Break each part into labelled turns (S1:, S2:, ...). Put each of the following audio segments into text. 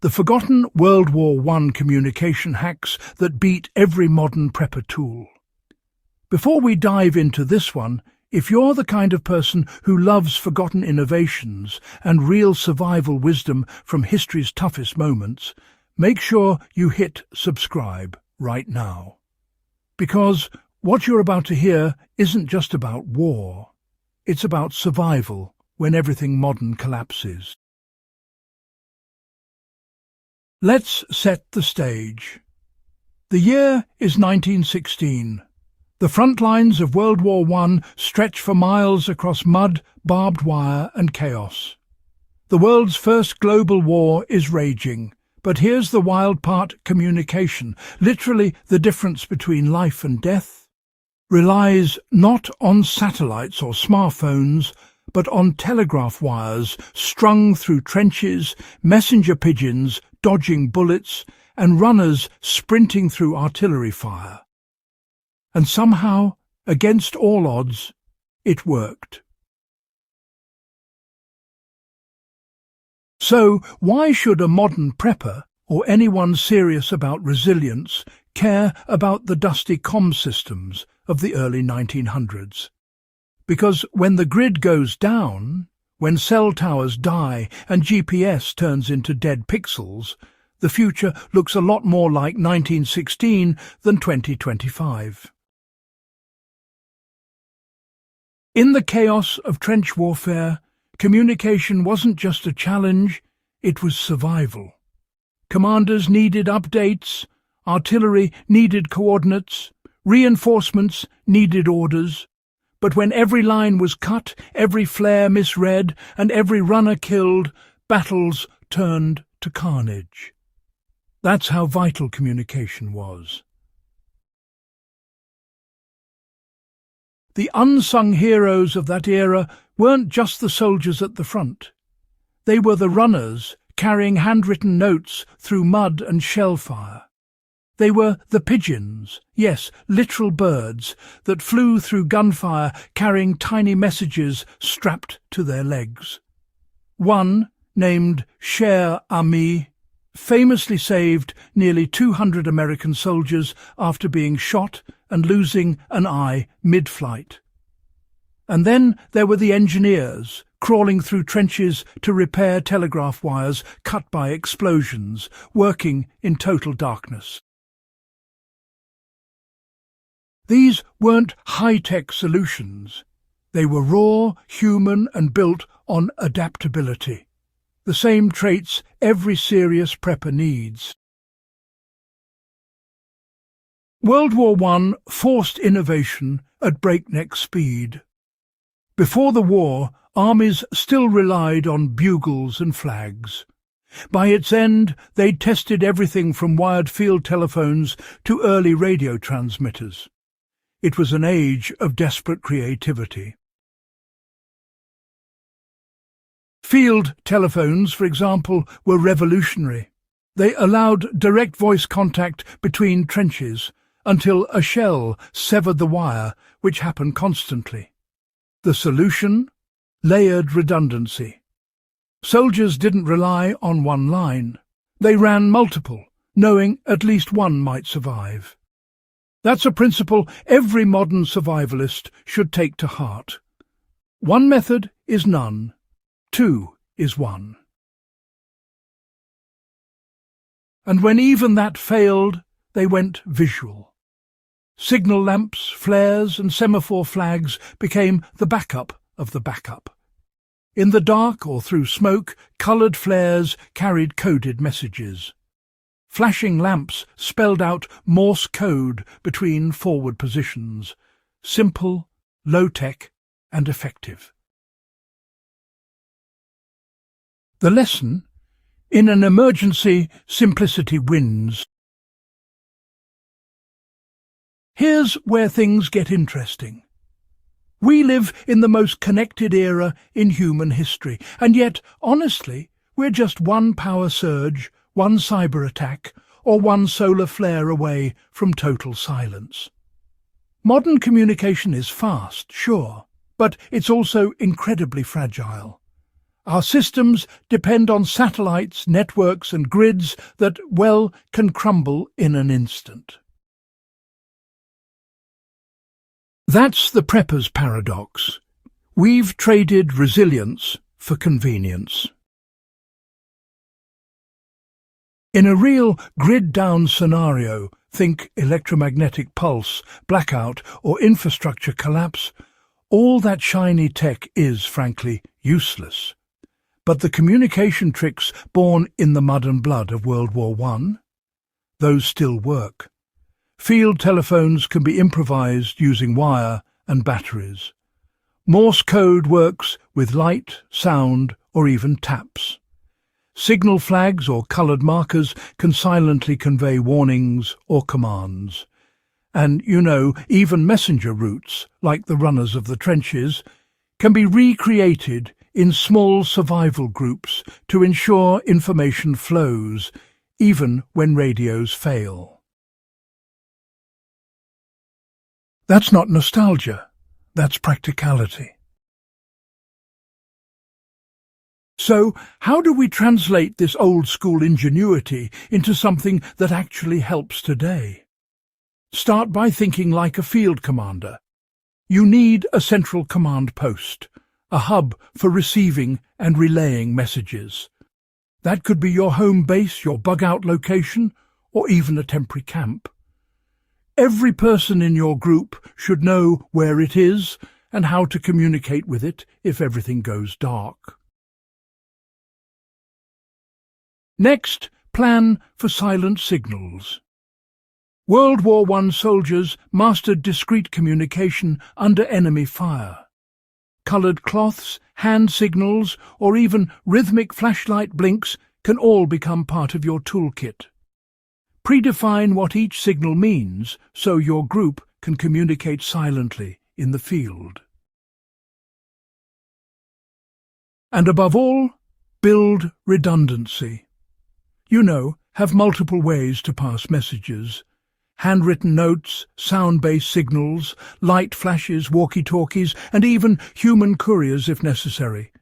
S1: The forgotten World War I communication hacks that beat every modern prepper tool. Before we dive into this one, if you're the kind of person who loves forgotten innovations and real survival wisdom from history's toughest moments, make sure you hit subscribe right now. Because what you're about to hear isn't just about war. It's about survival when everything modern collapses. Let's set the stage. The year is 1916. The front lines of World War I stretch for miles across mud, barbed wire and chaos. The world's first global war is raging, but here's the wild part: communication, literally the difference between life and death, relies not on satellites or smartphones, but on telegraph wires strung through trenches, messenger pigeons dodging bullets, and runners sprinting through artillery fire. And somehow, against all odds, it worked. So, why should a modern prepper, or anyone serious about resilience, care about the dusty comm systems of the early 1900s? Because when the grid goes down, when cell towers die and GPS turns into dead pixels, the future looks a lot more like 1916 than 2025. In the chaos of trench warfare, communication wasn't just a challenge, it was survival. Commanders needed updates, artillery needed coordinates, reinforcements needed orders. But when every line was cut, every flare misread, and every runner killed, battles turned to carnage. That's how vital communication was. The unsung heroes of that era weren't just the soldiers at the front. They were the runners carrying handwritten notes through mud and shell fire. They were the pigeons, yes, literal birds, that flew through gunfire carrying tiny messages strapped to their legs. One, named Cher Ami, famously saved nearly 200 American soldiers after being shot and losing an eye mid-flight. And then there were the engineers, crawling through trenches to repair telegraph wires cut by explosions, working in total darkness. These weren't high-tech solutions. They were raw, human, and built on adaptability. The same traits every serious prepper needs. World War I forced innovation at breakneck speed. Before the war, armies still relied on bugles and flags. By its end, they'd tested everything from wired field telephones to early radio transmitters. It was an age of desperate creativity. Field telephones, for example, were revolutionary. They allowed direct voice contact between trenches until a shell severed the wire, which happened constantly. The solution? Layered redundancy. Soldiers didn't rely on one line. They ran multiple, knowing at least one might survive. That's a principle every modern survivalist should take to heart. One method is none. Two is one. And when even that failed, they went visual. Signal lamps, flares, and semaphore flags became the backup of the backup. In the dark or through smoke, coloured flares carried coded messages. Flashing lamps spelled out Morse code between forward positions. Simple, low-tech, and effective. The lesson? In an emergency, simplicity wins. Here's where things get interesting. We live in the most connected era in human history, and yet, honestly, we're just one power surge, one cyber attack, or one solar flare away from total silence. Modern communication is fast, sure, but it's also incredibly fragile. Our systems depend on satellites, networks and grids that, well, can crumble in an instant. That's the prepper's paradox. We've traded resilience for convenience. In a real grid-down scenario, think electromagnetic pulse, blackout or infrastructure collapse, all that shiny tech is, frankly, useless. But the communication tricks born in the mud and blood of World War I, those still work. Field telephones can be improvised using wire and batteries. Morse code works with light, sound, or even taps. Signal flags or coloured markers can silently convey warnings or commands. And, even messenger routes, like the runners of the trenches, can be recreated in small survival groups to ensure information flows, even when radios fail. That's not nostalgia, that's practicality. So, how do we translate this old-school ingenuity into something that actually helps today? Start by thinking like a field commander. You need a central command post, a hub for receiving and relaying messages. That could be your home base, your bug-out location, or even a temporary camp. Every person in your group should know where it is and how to communicate with it if everything goes dark. Next, plan for silent signals. World War I soldiers mastered discreet communication under enemy fire. Coloured cloths, hand signals, or even rhythmic flashlight blinks can all become part of your toolkit. Predefine what each signal means so your group can communicate silently in the field. And above all, build redundancy. Have multiple ways to pass messages. Handwritten notes, sound-based signals, light flashes, walkie-talkies, and even human couriers if necessary.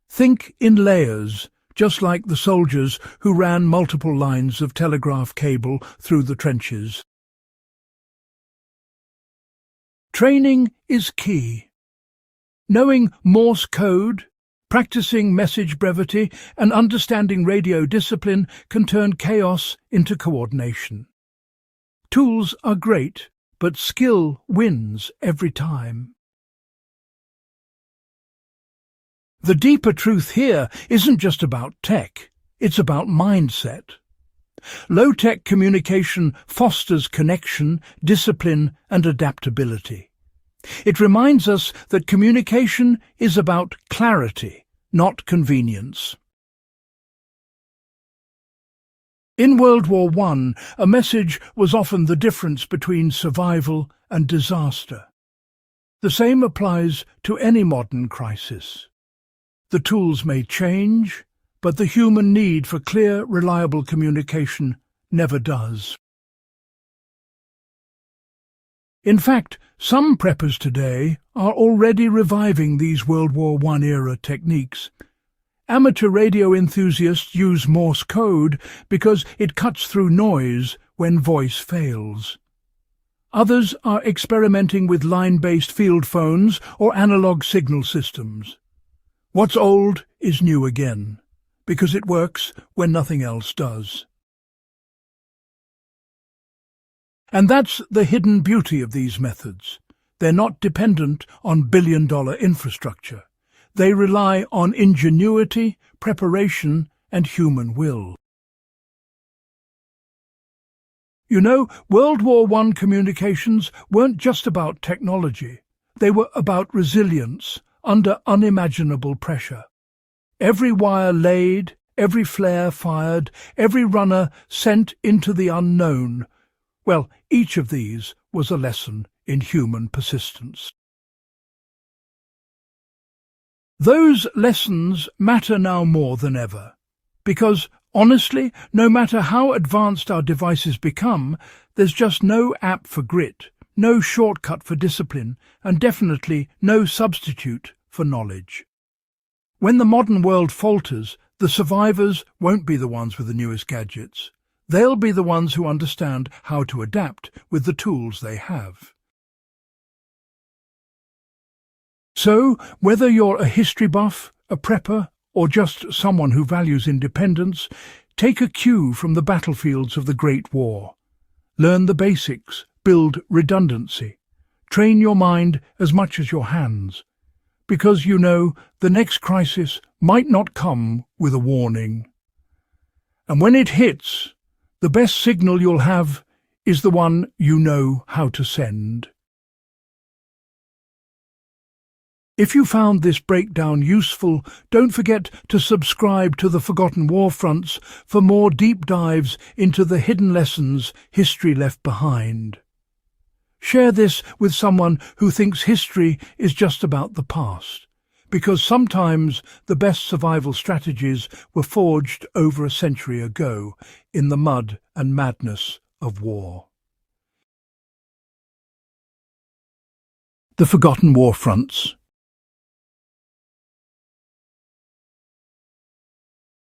S1: Think in layers, just like the soldiers who ran multiple lines of telegraph cable through the trenches. Training is key. Knowing Morse code, practicing message brevity, and understanding radio discipline can turn chaos into coordination. Tools are great, but skill wins every time. The deeper truth here isn't just about tech, it's about mindset. Low-tech communication fosters connection, discipline, and adaptability. It reminds us that communication is about clarity, not convenience. In World War I, a message was often the difference between survival and disaster. The same applies to any modern crisis. The tools may change, but the human need for clear, reliable communication never does. In fact, some preppers today are already reviving these World War I-era techniques. Amateur radio enthusiasts use Morse code because it cuts through noise when voice fails. Others are experimenting with line-based field phones or analog signal systems. What's old is new again, because it works when nothing else does. And that's the hidden beauty of these methods. They're not dependent on billion-dollar infrastructure. They rely on ingenuity, preparation, and human will. World War I communications weren't just about technology. They were about resilience under unimaginable pressure. Every wire laid, every flare fired, every runner sent into the unknown. Well, each of these was a lesson in human persistence. Those lessons matter now more than ever, because, honestly, no matter how advanced our devices become, there's just no app for grit, no shortcut for discipline, and definitely no substitute for knowledge. When the modern world falters, the survivors won't be the ones with the newest gadgets. They'll be the ones who understand how to adapt with the tools they have. So, whether you're a history buff, a prepper, or just someone who values independence, take a cue from the battlefields of the Great War. Learn the basics, build redundancy. Train your mind as much as your hands, because you know the next crisis might not come with a warning. And when it hits, the best signal you'll have is the one you know how to send. If you found this breakdown useful, don't forget to subscribe to the Forgotten Warfronts for more deep dives into the hidden lessons history left behind. Share this with someone who thinks history is just about the past, because sometimes the best survival strategies were forged over a century ago in the mud and madness of war. The Forgotten Warfronts.